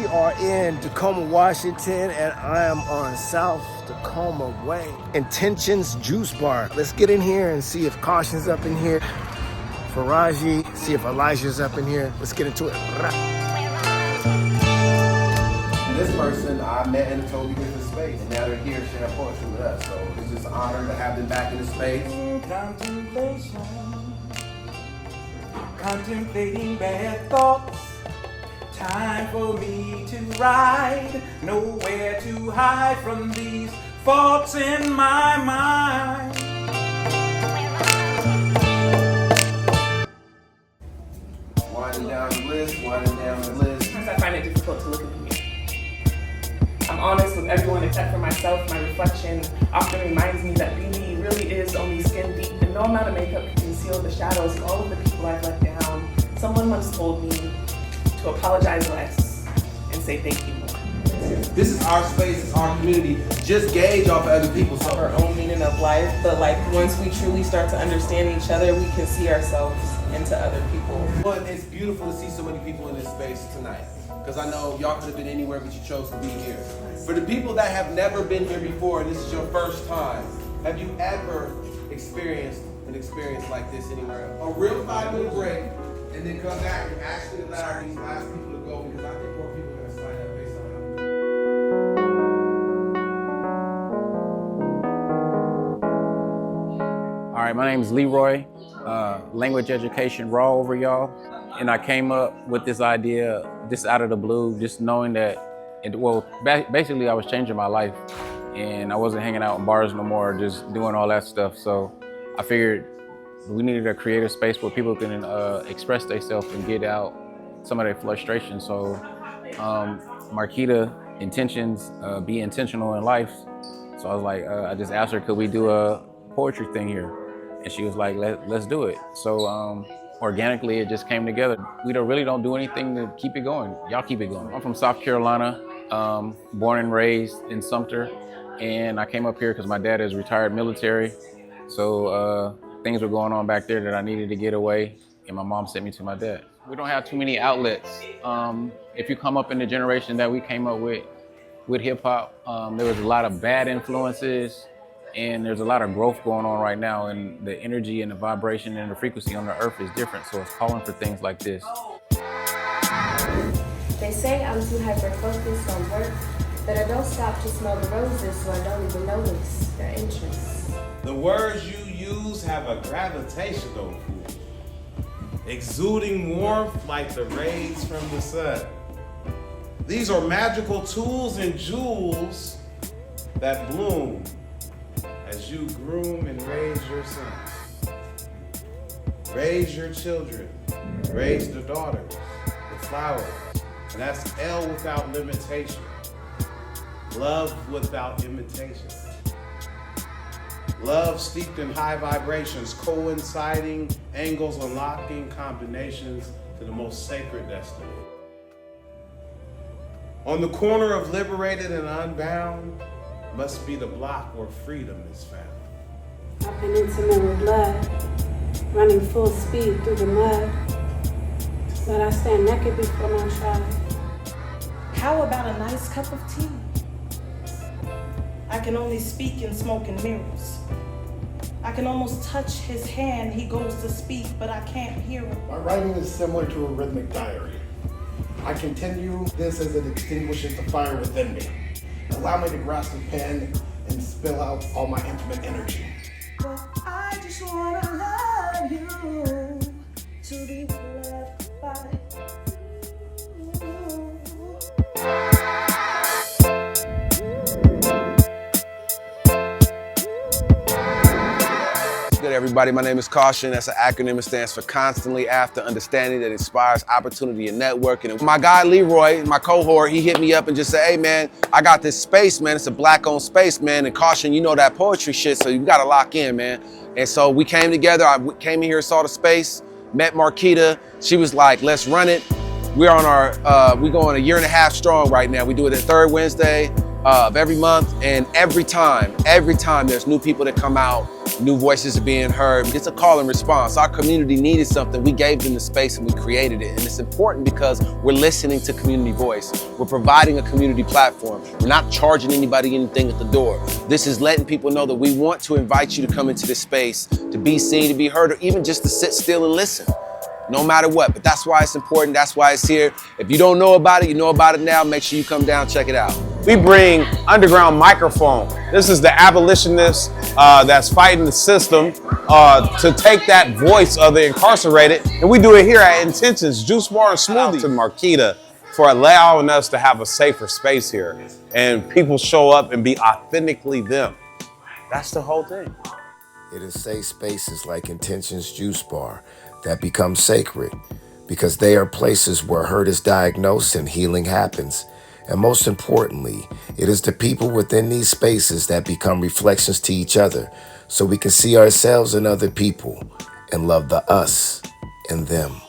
We are in Tacoma, Washington, and I am on South Tacoma Way. Intentions Juice Bar. Let's get in here and see if Caution's up in here. Faraji, see if Elijah's up in here. Let's get into it. This person I met in a totally different space, and now they're here sharing poetry with us. So it's just an honor to have them back in the space. Contemplation, contemplating bad thoughts. Time for me to ride, nowhere to hide from these thoughts in my mind. Winding down the list, winding down the list. Sometimes I find it difficult to look in the mirror. I'm honest with everyone except for myself. My reflection often reminds me that beauty really is only skin deep, and no amount of makeup can conceal the shadows of all of the people I've let down. Someone once told me to apologize less and say thank you more. This is our space, it's our community. Just gauge off of other people. So Our own meaning of life, but like once we truly start to understand each other, we can see ourselves into other people. one, it's beautiful to see so many people in this space tonight. Because I know y'all could have been anywhere, but you chose to be here. For the people that have never been here before, and this is your first time, have you ever experienced an experience like this anywhere? A real 5-minute break, and then come back and actually allow these last people to go, because I think more people are going to sign up based on All right, my name is Leroy, language education raw over y'all. And I came up with this idea just out of the blue, just knowing that, basically I was changing my life and I wasn't hanging out in bars no more, just doing all that stuff. So I figured we needed a creative space where people can express themselves and get out some of their frustration. So Marquita, intentions, be intentional in life. So I was like, I just asked her, could we do a poetry thing here? And she was like, let's do it. So organically, it just came together. We really don't do anything to keep it going. Y'all keep it going. I'm from South Carolina, born and raised in Sumter. And I came up here because my dad is retired military. So things were going on back there that I needed to get away. And my mom sent me to my dad. We don't have too many outlets. If you come up in the generation that we came up with hip hop, there was a lot of bad influences. And there's a lot of growth going on right now, and the energy and the vibration and the frequency on the earth is different, so it's calling for things like this. They say I'm too hyper-focused on work, but I don't stop to smell the roses, so I don't even notice their interests. The words you use have a gravitational pull, exuding warmth like the rays from the sun. These are magical tools and jewels that bloom as you groom and raise your sons. Raise your children, raise the daughters, the flowers, and that's L without limitation. Love without imitation. Love steeped in high vibrations, coinciding angles, unlocking combinations to the most sacred destiny. On the corner of liberated and unbound, must be the block where freedom is found. I've been intimate with blood, running full speed through the mud, but I stand naked before my child. How about a nice cup of tea? I can only speak in smoke and mirrors. I can almost touch his hand, he goes to speak, but I can't hear him. My writing is similar to a rhythmic diary. I continue this as it extinguishes the fire within me. Allow me to grasp a pen and spill out all my intimate energy. But I just wanna love you to be loved by you. Good, everybody. My name is Caution. That's an acronym. It stands for Constantly After, understanding that inspires opportunity and networking. And my guy Leroy, my cohort, he hit me up and just said, hey man, I got this space, man. It's a black-owned space, man. And Caution, you know that poetry shit, so you gotta lock in, man. And so we came together. I came in here, saw the space, met Marquita. She was like, let's run it. We're on our, we going 1.5 years strong right now. We do it the third Wednesday of every month, and every time there's new people that come out new voices are being heard. It's a call and response. Our community needed something. We gave them the space and we created it. And it's important because we're listening to community voice. We're providing a community platform. We're not charging anybody anything at the door. This is letting people know that we want to invite you to come into this space, to be seen, to be heard, or even just to sit still and listen. No matter what, but that's why it's important, that's why it's here. If you don't know about it, you know about it now. Make sure you come down, check it out. We bring underground microphone. This is the abolitionist that's fighting the system to take that voice of the incarcerated, and we do it here at Intentions Juice Bar and Smoothie. To Marquita for allowing us to have a safer space here, and people show up and be authentically them. That's the whole thing. It is safe spaces like Intentions Juice Bar that become sacred because they are places where hurt is diagnosed and healing happens. And most importantly, it is the people within these spaces that become reflections to each other so we can see ourselves in other people and love the us in them.